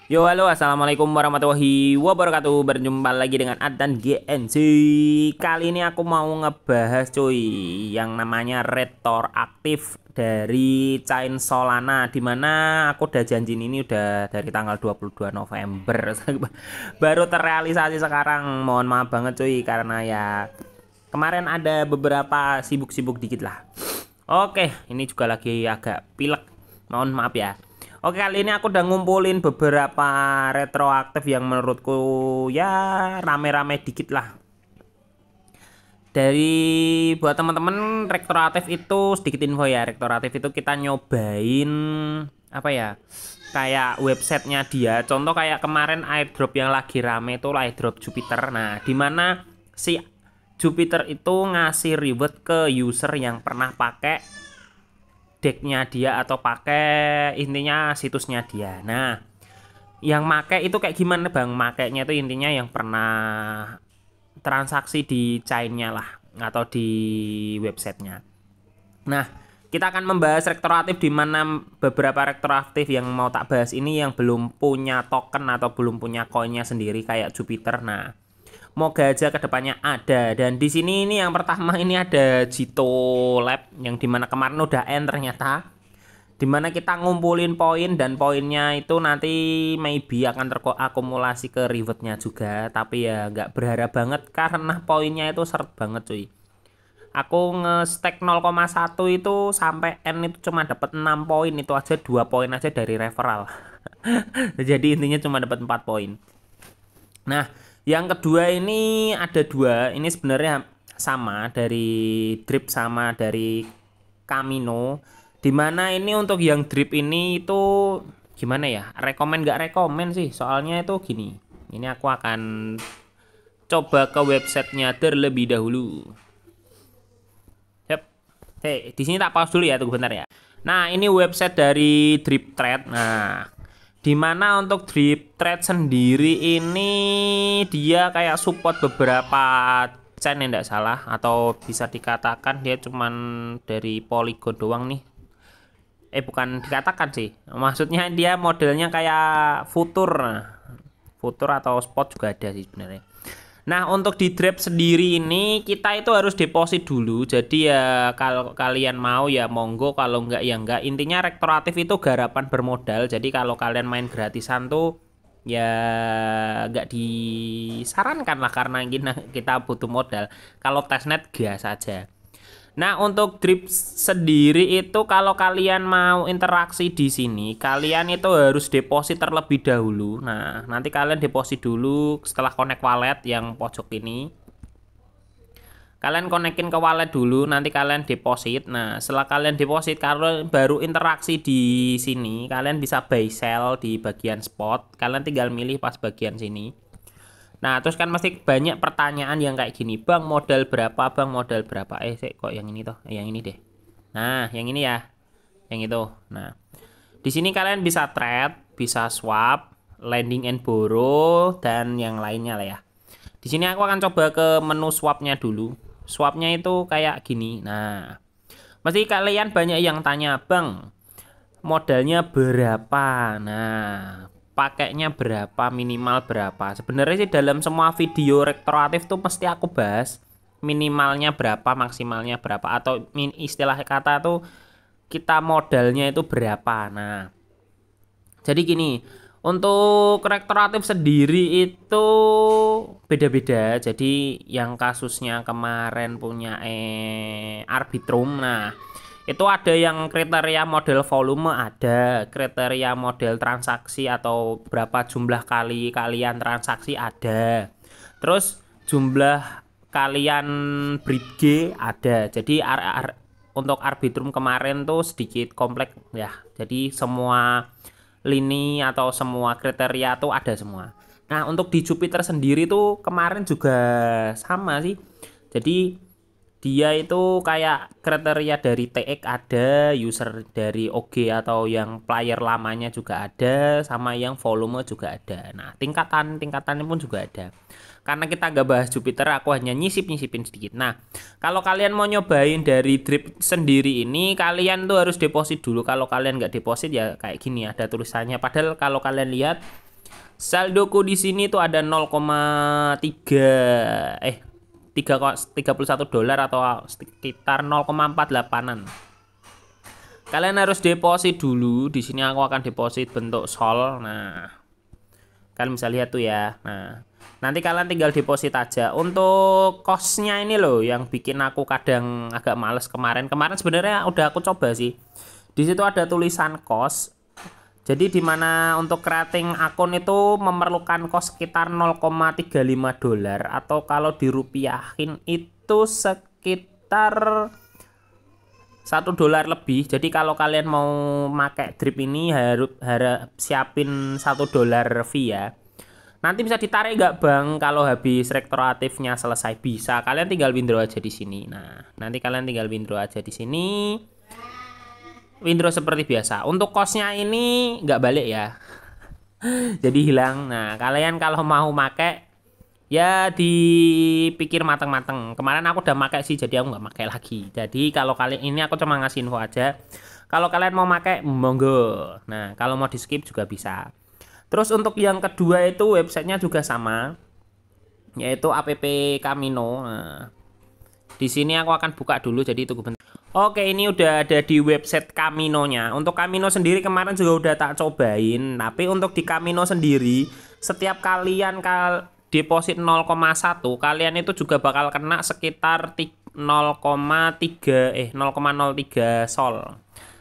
Yo halo assalamualaikum warahmatullahi wabarakatuh. Berjumpa lagi dengan Adnan GNC. Kali ini aku mau ngebahas cuy yang namanya retroaktif dari Chain Solana, dimana aku udah janjiin ini udah dari tanggal 22 November baru terrealisasi sekarang. Mohon maaf banget cuy karena ya kemarin ada beberapa sibuk-sibuk dikit lah. Oke, ini juga lagi agak pilek, mohon maaf ya. Oke, kali ini aku udah ngumpulin beberapa retroaktif yang menurutku ya rame-rame dikit lah. Dari buat teman-teman, retroaktif itu sedikit info ya. Retroaktif itu kita nyobain apa ya? Kayak websitenya dia. Contoh kayak kemarin airdrop yang lagi rame itu airdrop Jupiter. Nah, dimana si Jupiter itu ngasih reward ke user yang pernah pakai decknya dia atau pakai intinya situsnya dia. Nah, yang make itu kayak gimana bang? Makainya itu intinya yang pernah transaksi di chainnya lah atau di websitenya. Nah, kita akan membahas retroaktif di mana beberapa retroaktif yang mau tak bahas ini yang belum punya token atau belum punya koinnya sendiri kayak Jupiter. Nah, moga aja kedepannya ada. Dan di sini ini yang pertama ini ada Jito Lab yang dimana kemarin udah end ternyata, dimana kita ngumpulin poin dan poinnya itu nanti maybe akan terakumulasi ke rewardnya juga, tapi ya nggak berharap banget karena poinnya itu seret banget cuy. Aku nge-stack 0,1 itu sampai N itu cuma dapat 6 poin, itu aja 2 poin aja dari referral. Jadi intinya cuma dapat 4 poin. Nah, yang kedua ini ada dua. Ini sebenarnya sama dari drip sama dari Camino. Dimana ini untuk yang drip ini itu gimana ya? Rekomen nggak rekomen sih? Soalnya itu gini. Ini aku akan coba ke websitenya terlebih dahulu. Yep. Hei, di sini tak pause dulu ya, tunggu bentar ya. Nah, ini website dari Drip Trade. Nah, dimana untuk Drip Trade sendiri ini dia kayak support beberapa chain yang tidak salah, atau bisa dikatakan dia cuman dari Polygon doang nih. Bukan dikatakan sih, maksudnya dia modelnya kayak Futur. Futur atau spot juga ada sih sebenarnya. Nah, untuk di drip sendiri ini kita itu harus deposit dulu. Jadi ya kalau kalian mau ya monggo, kalau enggak ya enggak. Intinya retroaktif itu garapan bermodal. Jadi kalau kalian main gratisan tuh ya enggak disarankan lah karena kita butuh modal. Kalau testnet gas saja. Nah, untuk drip sendiri itu kalau kalian mau interaksi di sini, kalian itu harus deposit terlebih dahulu. Nah, nanti kalian deposit dulu setelah connect wallet yang pojok ini. Kalian konekin ke wallet dulu, nanti kalian deposit. Nah, setelah kalian deposit, kalau baru interaksi di sini, kalian bisa buy sell di bagian spot. Kalian tinggal milih pas bagian sini. Nah, terus kan masih banyak pertanyaan yang kayak gini, bang modal berapa, bang modal berapa? Kok yang ini toh, yang ini deh. Nah, yang ini ya, yang itu. Nah, di sini kalian bisa trade, bisa swap, lending and borrow, dan yang lainnya lah ya. Di sini aku akan coba ke menu swapnya dulu. Swapnya itu kayak gini. Nah, pasti kalian banyak yang tanya, bang modalnya berapa? Nah, pakainya berapa, minimal berapa. Sebenarnya sih dalam semua video retroaktif tuh mesti aku bahas minimalnya berapa, maksimalnya berapa, atau istilah kata tuh kita modalnya itu berapa. Nah, jadi gini, untuk retroaktif sendiri itu beda-beda. Jadi yang kasusnya kemarin punya Arbitrum, nah itu ada yang kriteria model volume, ada kriteria model transaksi atau berapa jumlah kali kalian transaksi ada, terus jumlah kalian bridge ada. Jadi untuk Arbitrum kemarin tuh sedikit kompleks ya, jadi semua lini atau semua kriteria tuh ada semua. Nah, untuk di Jupiter sendiri tuh kemarin juga sama sih, jadi dia itu kayak kriteria dari TX ada, user dari OG atau yang player lamanya juga ada, sama yang volume juga ada. Nah, tingkatannya pun juga ada. Karena kita gak bahas Jupiter, aku hanya nyisipin sedikit. Nah, kalau kalian mau nyobain dari drip sendiri ini, kalian tuh harus deposit dulu. Kalau kalian nggak deposit ya kayak gini ada tulisannya. Padahal kalau kalian lihat Saldoku di sini tuh ada 31 dolar atau sekitar 0,48an. Kalian harus deposit dulu. Di sini aku akan deposit bentuk sol. Nah, kalian bisa lihat tuh ya. Nah, nanti kalian tinggal deposit aja. Untuk costnya ini loh yang bikin aku kadang agak males kemarin. Kemarin sebenarnya udah aku coba sih. Di situ ada tulisan cost. Jadi dimana untuk creating akun itu memerlukan cost sekitar 0,35 dolar atau kalau dirupiahin itu sekitar 1 dolar lebih. Jadi kalau kalian mau pakai drip ini harus siapin 1 dolar fee ya. Nanti bisa ditarik nggak bang kalau habis retroaktifnya selesai? Bisa. Kalian tinggal withdraw aja di sini. Nah, nanti kalian tinggal withdraw aja di sini. Withdraw seperti biasa. Untuk costnya ini nggak balik ya. Jadi hilang. Nah, kalian kalau mau pakai ya dipikir matang-matang. Kemarin aku udah pakai sih, jadi aku nggak pakai lagi. Jadi kalau kalian ini aku cuma ngasih info aja. Kalau kalian mau pakai monggo. Nah, kalau mau di skip juga bisa. Terus untuk yang kedua itu websitenya juga sama, yaitu app Kamino. Nah, di sini aku akan buka dulu, jadi itu bentar. Oke, ini udah ada di website Kaminonya. Untuk Kamino sendiri kemarin juga udah tak cobain. Tapi untuk di Kamino sendiri, setiap kalian deposit 0,1, kalian itu juga bakal kena sekitar 0,03 sol.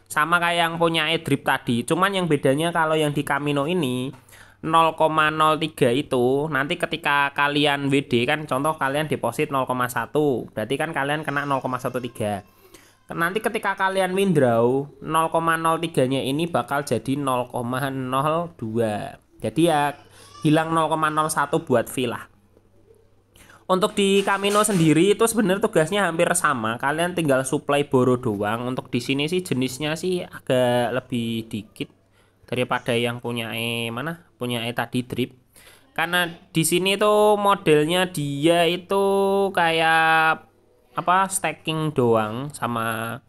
Sama kayak yang punya Edrip tadi. Cuman yang bedanya kalau yang di Kamino ini 0,03 itu nanti ketika kalian WD kan, contoh kalian deposit 0,1, berarti kan kalian kena 0,13. Nanti ketika kalian withdraw 0,03 nya ini bakal jadi 0,02. Jadi ya hilang 0,01 buat fee lah. Untuk di Kamino sendiri itu sebenarnya tugasnya hampir sama. Kalian tinggal supply boro doang. Untuk di sini sih jenisnya sih agak lebih dikit daripada yang punya tadi drip. Karena di sini tuh modelnya dia itu kayak stacking doang sama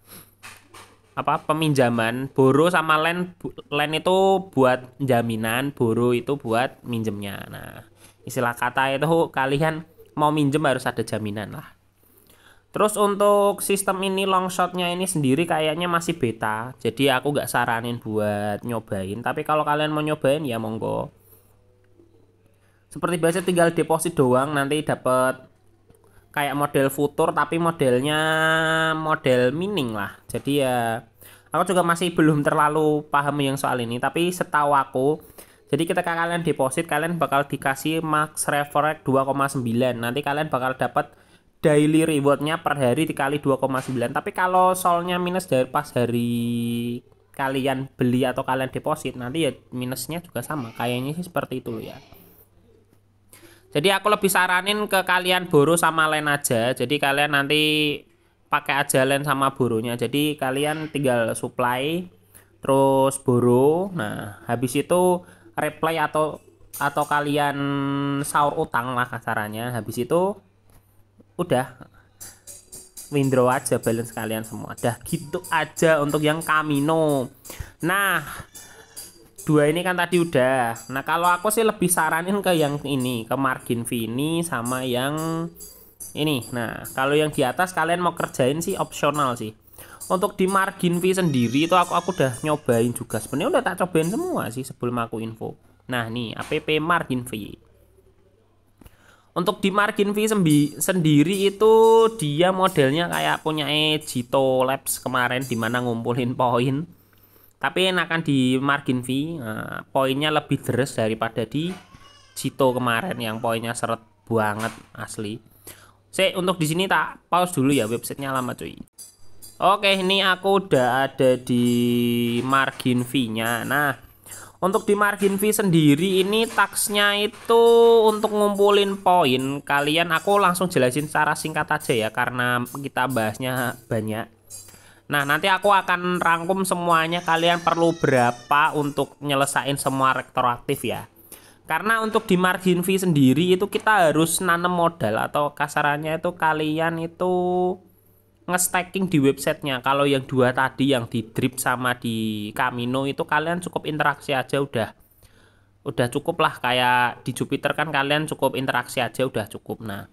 peminjaman. Boro sama lend itu buat jaminan, boro itu buat minjemnya. Nah, istilah kata itu kalian mau minjem harus ada jaminan lah. Terus untuk sistem ini longshotnya ini sendiri kayaknya masih beta, jadi aku nggak saranin buat nyobain. Tapi kalau kalian mau nyobain ya monggo. Seperti biasa tinggal deposit doang, nanti dapat kayak model futur tapi modelnya model mining lah. Jadi ya aku juga masih belum terlalu paham yang soal ini, tapi setahu aku jadi ketika kalian deposit kalian bakal dikasih max referral 2,9. Nanti kalian bakal dapat daily rewardnya per hari dikali 2,9. Tapi kalau solnya minus dari pas hari kalian beli atau kalian deposit, nanti ya minusnya juga sama. Kayaknya sih seperti itu loh ya. Jadi aku lebih saranin ke kalian boro sama len aja. Jadi kalian nanti pakai aja len sama boronya. Jadi kalian tinggal supply terus boro. Nah, habis itu reply atau kalian sahur utang lah kasarannya. Habis itu udah withdraw aja balance kalian semua. Dah gitu aja untuk yang Kamino. Nah, dua ini kan tadi udah. Nah, kalau aku sih lebih saranin ke yang ini, ke margin fee ini sama yang ini. Nah, kalau yang di atas kalian mau kerjain sih opsional sih. Untuk di margin fee sendiri itu aku udah nyobain juga. Sebenarnya udah tak cobain semua sih sebelum aku info. Nah, nih app margin fee. Untuk di margin fee sendiri itu dia modelnya kayak punya Jito Labs kemarin dimana ngumpulin poin. Tapi enakan di margin fee, nah, poinnya lebih deres daripada di Jito kemarin yang poinnya seret banget asli. Untuk di sini tak pause dulu ya, websitenya lama cuy. Oke, ini aku udah ada di margin fee-nya. Nah, untuk di margin fee sendiri ini taxnya itu untuk ngumpulin poin. Aku langsung jelasin secara singkat aja ya karena kita bahasnya banyak. Nah, nanti aku akan rangkum semuanya kalian perlu berapa untuk nyelesain semua retroaktif ya. Karena untuk di margin fee sendiri itu kita harus nanam modal atau kasarannya itu kalian itu nge-stacking di websitenya. Kalau yang dua tadi yang di drip sama di Kamino itu kalian cukup interaksi aja udah cukup lah, kayak di Jupiter kan kalian cukup interaksi aja udah cukup. Nah,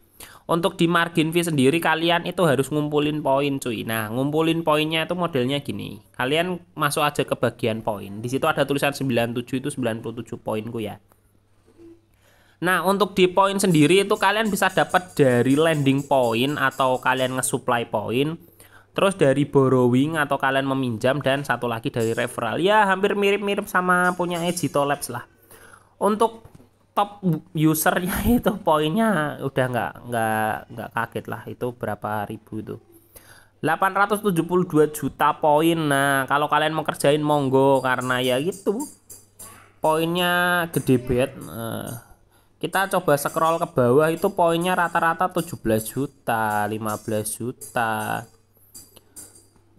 untuk di margin fee sendiri kalian itu harus ngumpulin poin cuy. Nah, ngumpulin poinnya itu modelnya gini. Kalian masuk aja ke bagian poin. Di situ ada tulisan 97 itu 97 poinku ya. Nah, untuk di poin sendiri itu kalian bisa dapat dari landing point atau kalian nge-supply poin. Terus dari borrowing atau kalian meminjam, dan satu lagi dari referral. Ya, hampir mirip-mirip sama punya Jito Labs lah. Untuk top usernya itu poinnya udah nggak kaget lah, itu berapa ribu itu. 872 juta poin. Nah, kalau kalian mau kerjain monggo, karena ya gitu. Poinnya gede banget. Kita coba scroll ke bawah, itu poinnya rata-rata 17 juta, 15 juta.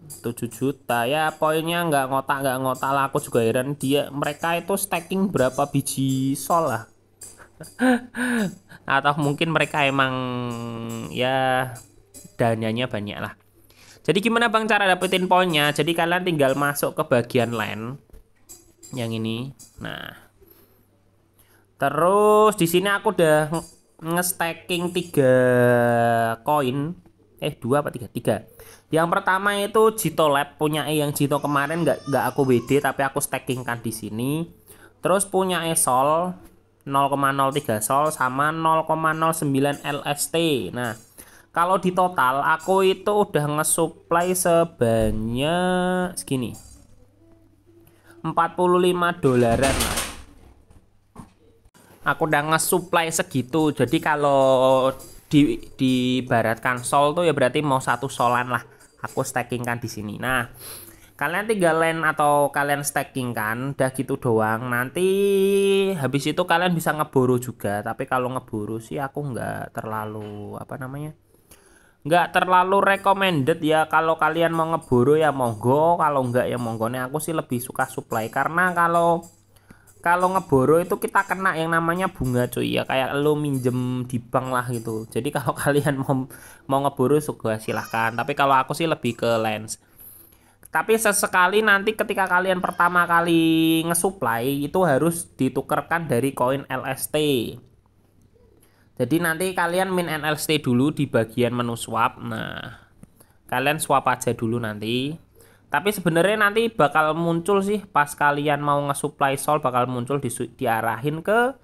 7 juta ya, poinnya nggak ngotak lah. Aku juga heran mereka itu stacking berapa biji sol lah. Atau mungkin mereka emang ya dananya banyak lah. Jadi gimana bang cara dapetin poinnya? Jadi kalian tinggal masuk ke bagian land yang ini. Nah, terus di sini aku udah nge-stacking 3 koin. 2 apa 3? 3. Yang pertama itu Jito Lab, punya yang Jito kemarin nggak aku WD tapi aku stackingkan di sini. Terus punya Sol 0,03 Sol sama 0,09 LST. Nah, kalau di total aku itu udah nge-supply sebanyak segini, 45 dolaran. Aku udah nge-supply segitu. Jadi kalau diibaratkan sol tuh ya berarti mau 1 solan lah aku stackingkan di sini. Nah, kalian tinggal land atau kalian stackingkan, udah gitu doang. Nanti habis itu kalian bisa ngeboro juga, tapi kalau ngeboro sih aku nggak terlalu nggak terlalu recommended ya. Kalau kalian mau ngeboro ya monggo, kalau nggak ya monggo. Nih aku sih lebih suka supply, karena kalau ngeboro itu kita kena yang namanya bunga cuy ya, kayak lo minjem di bank lah gitu. Jadi kalau kalian mau ngeboro juga silahkan, tapi kalau aku sih lebih ke lens. Tapi sesekali nanti ketika kalian pertama kali ngesupply itu harus ditukerkan dari koin LST. Jadi nanti kalian min LST dulu di bagian menu swap. Nah, kalian swap aja dulu nanti. Tapi sebenarnya nanti bakal muncul sih pas kalian mau nge-supply sol, bakal muncul diarahin ke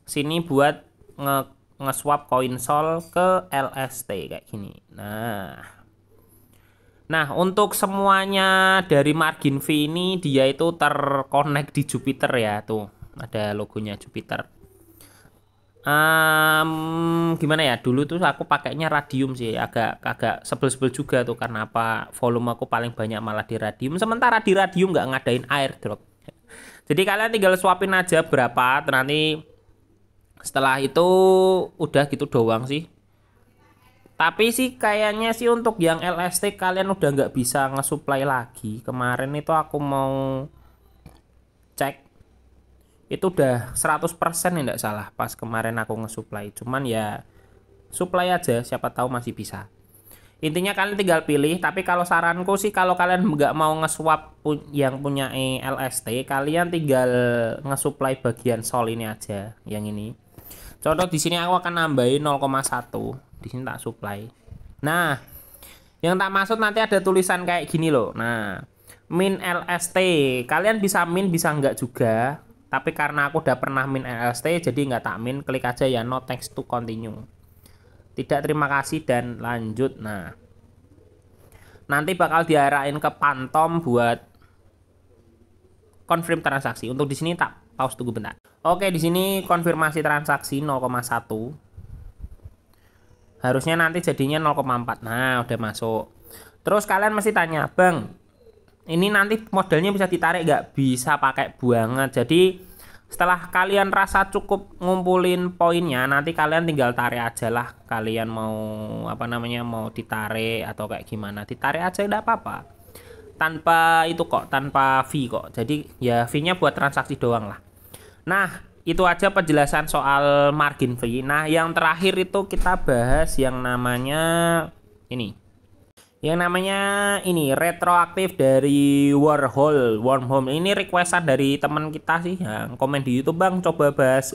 sini buat nge-swap koin sol ke LST kayak gini. Nah, untuk semuanya dari margin fee ini dia itu terkonek di Jupiter ya, tuh ada logonya Jupiter. Gimana ya, dulu tuh aku pakainya radium sih, agak sebel-sebel juga tuh, karena apa, volume aku paling banyak malah di radium, sementara di radium nggak ngadain airdrop. Jadi kalian tinggal swapin aja berapa, nanti setelah itu udah gitu doang sih. Tapi sih kayaknya sih untuk yang LST kalian udah nggak bisa nge-supply lagi. Kemarin itu aku mau cek itu udah 100% ya enggak salah pas kemarin aku nge-supply. Cuman ya supply aja, siapa tahu masih bisa. Intinya kalian tinggal pilih, tapi kalau saranku sih kalau kalian nggak mau nge-swap yang punya LST, kalian tinggal nge-supply bagian sol ini aja, yang ini. Contoh di sini aku akan nambahin 0,1, di sini tak supply. Nah, yang tak maksud nanti ada tulisan kayak gini loh. Nah, min LST, kalian bisa min bisa enggak juga. Tapi karena aku udah pernah min LST jadi nggak tak min, klik aja ya no thanks to continue. Tidak terima kasih dan lanjut. Nah, nanti bakal diarahin ke Phantom buat confirm transaksi. Untuk di sini tak pause tunggu bentar. Oke, di sini konfirmasi transaksi 0,1. Harusnya nanti jadinya 0,4. Nah, udah masuk. Terus kalian mesti tanya, "Bang, ini nanti modelnya bisa ditarik nggak?" Bisa pakai banget. Jadi setelah kalian rasa cukup ngumpulin poinnya, nanti kalian tinggal tarik aja lah. Kalian mau mau ditarik atau kayak gimana, ditarik aja udah apa-apa. Tanpa itu kok, tanpa fee kok. Jadi ya fee-nya buat transaksi doang lah. Nah, itu aja penjelasan soal margin fee. Nah, yang terakhir itu kita bahas yang namanya ini. Yang namanya ini retroaktif dari Wormhole ini requestan dari teman kita sih yang komen di YouTube, Bang coba bahas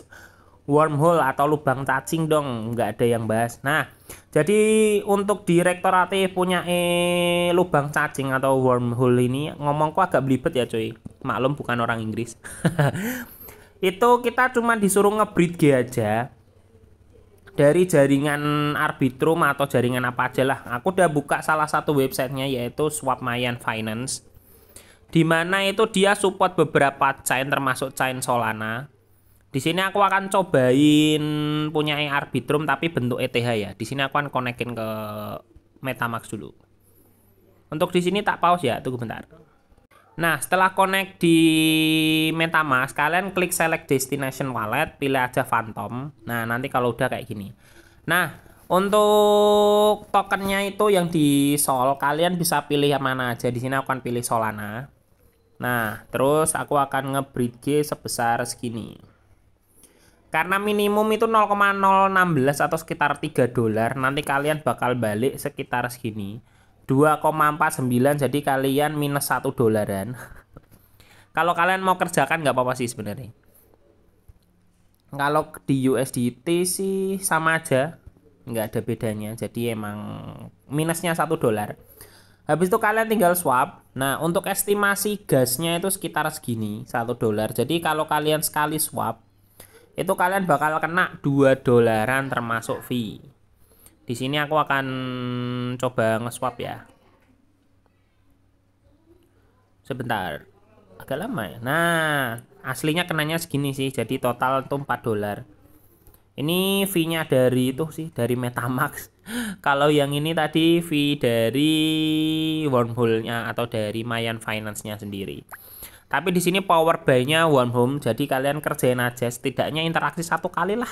wormhole atau lubang cacing dong, nggak ada yang bahas. Nah, jadi untuk di rektoratif punya lubang cacing atau wormhole ini ngomongku agak belibet ya cuy, maklum bukan orang Inggris. Itu kita cuma disuruh nge-breed G aja dari jaringan Arbitrum atau jaringan apa aja lah. Aku udah buka salah satu websitenya yaitu Swapmayan Finance, dimana itu dia support beberapa chain termasuk chain Solana. Di sini aku akan cobain punya Arbitrum tapi bentuk ETH ya. Di sini aku akan konekin ke MetaMask dulu. Untuk di sini tak pause ya, tunggu bentar. Nah, setelah connect di MetaMask, kalian klik select destination wallet, pilih aja Phantom. Nah, nanti kalau udah kayak gini. Nah, untuk tokennya itu yang di Sol, kalian bisa pilih yang mana aja. Di sini aku akan pilih Solana. Nah, terus aku akan nge-breed G sebesar segini. Karena minimum itu 0,016 atau sekitar $3, nanti kalian bakal balik sekitar segini 2,49, jadi kalian minus $1. Kalau kalian mau kerjakan nggak apa-apa sih sebenarnya. Kalau di USDT sih sama aja, nggak ada bedanya, jadi emang minusnya $1. Habis itu kalian tinggal swap. Nah, untuk estimasi gasnya itu sekitar segini $1. Jadi kalau kalian sekali swap itu kalian bakal kena $2 termasuk fee. Di sini aku akan coba nge-swap ya. Sebentar. Agak lama ya. Nah, aslinya kenanya segini sih. Jadi total itu $4. Ini fee-nya dari itu sih, dari MetaMask. Kalau yang ini tadi fee dari Wormhole-nya atau dari Mayan Finance-nya sendiri. Tapi di sini power buy-nya Wormhole, jadi kalian kerjain aja setidaknya interaksi 1 kali lah.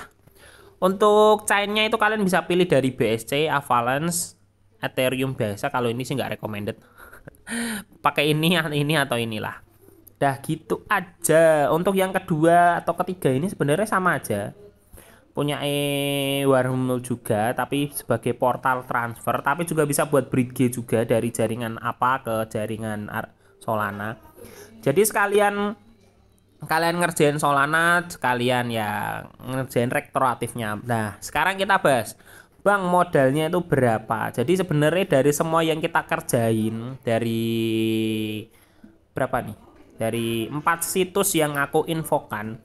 Untuk chain-nya itu kalian bisa pilih dari BSC, Avalanche, Ethereum biasa. Kalau ini sih nggak recommended. Pakai ini atau inilah. Dah gitu aja. Untuk yang kedua atau ketiga ini sebenarnya sama aja. Punya Wormhole juga, tapi sebagai portal transfer, tapi juga bisa buat bridge juga dari jaringan apa ke jaringan Solana. Jadi sekalian kalian ngerjain Solana, sekalian ya ngerjain rektoratifnya. Nah, sekarang kita bahas, Bang, modalnya itu berapa? Jadi sebenarnya dari semua yang kita kerjain, dari berapa nih? Dari 4 situs yang aku infokan,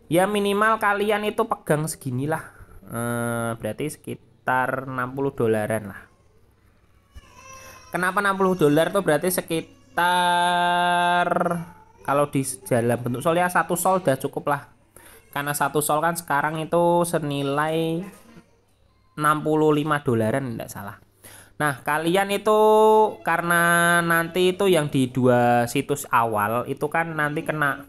ya minimal kalian itu pegang seginilah. Berarti sekitar $60 lah. Kenapa $60 tuh berarti sekitar, kalau di dalam bentuk sol ya 1 sol udah cukup lah. Karena 1 sol kan sekarang itu senilai $65 enggak salah. Nah, kalian itu karena nanti itu yang di 2 situs awal itu kan nanti kena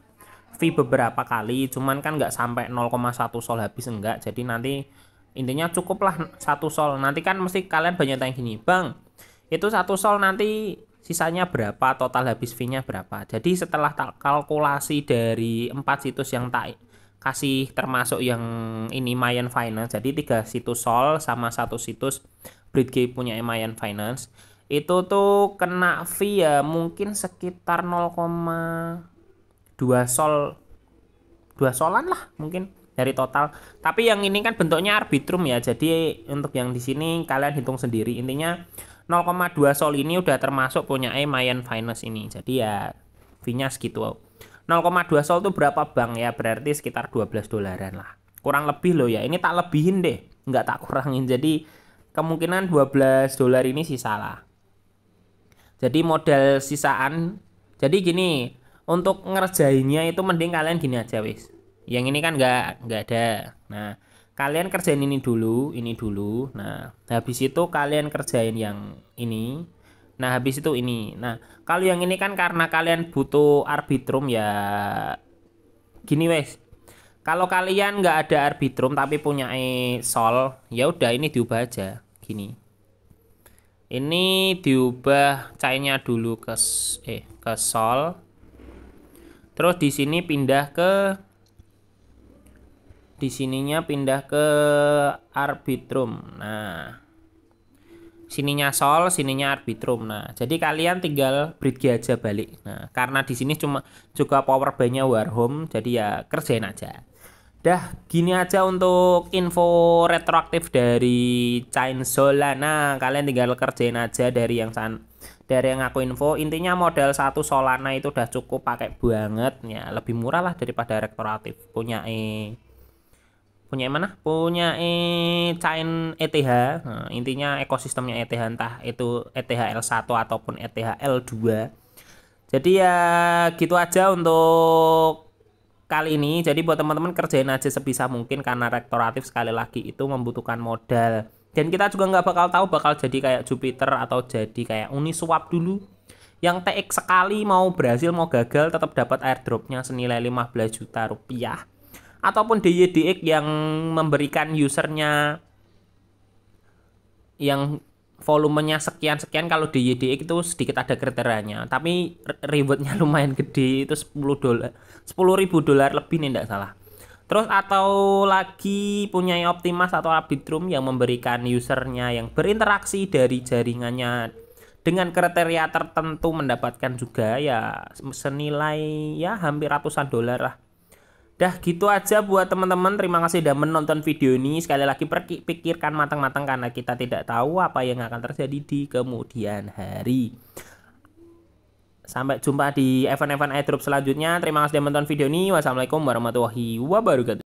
fee beberapa kali, cuman kan nggak sampai 0,1 sol habis, enggak. Jadi nanti intinya cukuplah 1 sol. Nanti kan mesti kalian banyak tanya gini, Bang, itu 1 sol nanti sisanya berapa, total habis fee-nya berapa. Jadi setelah kalkulasi dari 4 situs yang tak kasih termasuk yang ini Mayan Finance, jadi 3 situs Sol sama 1 situs Bridge punya Mayan Finance, itu tuh kena fee ya mungkin sekitar 0,2 sol, 2 solan lah mungkin dari total. Tapi yang ini kan bentuknya Arbitrum ya, jadi untuk yang di sini kalian hitung sendiri. Intinya 0,2 sol ini udah termasuk punya Mayan Finance ini. Jadi ya fee-nya segitu. 0,2 sol itu berapa Bang? Ya berarti sekitar $12 lah. Kurang lebih loh ya. Ini tak lebihin deh, nggak tak kurangin. Jadi kemungkinan $12 ini sisa lah. Jadi modal sisaan. Jadi gini, untuk ngerjainnya itu mending kalian gini aja wis. Yang ini kan nggak ada. Nah, kalian kerjain ini dulu. Nah, habis itu kalian kerjain yang ini. Nah, habis itu ini. Nah, kalau yang ini kan karena kalian butuh Arbitrum ya gini wes. Kalau kalian nggak ada Arbitrum tapi punya Sol, ya udah ini diubah aja gini. Ini diubah chainnya dulu ke Sol. Terus di sini pindah ke Arbitrum. Nah, sininya Sol, sininya Arbitrum. Nah, jadi kalian tinggal Bridge aja balik. Nah, karena di sini cuma juga power bank-nya Warhome, jadi ya kerjain aja. Dah, gini aja untuk info retroaktif dari Chainsaw. Nah, kalian tinggal kerjain aja dari yang aku info. Intinya modal 1 Solana itu udah cukup pakai banget ya, lebih murah lah daripada retroaktif. Punya mana? Punya Chain ETH. Nah, intinya ekosistemnya ETH, entah itu ETH L1 ataupun ETH L2. Jadi ya gitu aja untuk kali ini. Jadi buat teman-teman kerjain aja sebisa mungkin, karena restoratif sekali lagi itu membutuhkan modal. Dan kita juga nggak bakal tahu bakal jadi kayak Jupiter atau jadi kayak Uniswap dulu, yang TX sekali mau berhasil mau gagal tetap dapat airdropnya senilai 15 juta rupiah. Ataupun DYDX yang memberikan usernya yang volumenya sekian-sekian. Kalau DYDX itu sedikit ada kriterianya, tapi rewardnya lumayan gede, itu 10 ribu dolar lebih nih tidak salah. Terus atau lagi punya Optimas atau Arbitrum yang memberikan usernya yang berinteraksi dari jaringannya dengan kriteria tertentu mendapatkan juga ya senilai ya hampir ratusan dolar lah. Dah gitu aja buat teman-teman. Terima kasih sudah menonton video ini. Sekali lagi pikirkan matang-matang, karena kita tidak tahu apa yang akan terjadi di kemudian hari. Sampai jumpa di event-event airdrop selanjutnya. Terima kasih sudah menonton video ini. Wassalamualaikum warahmatullahi wabarakatuh.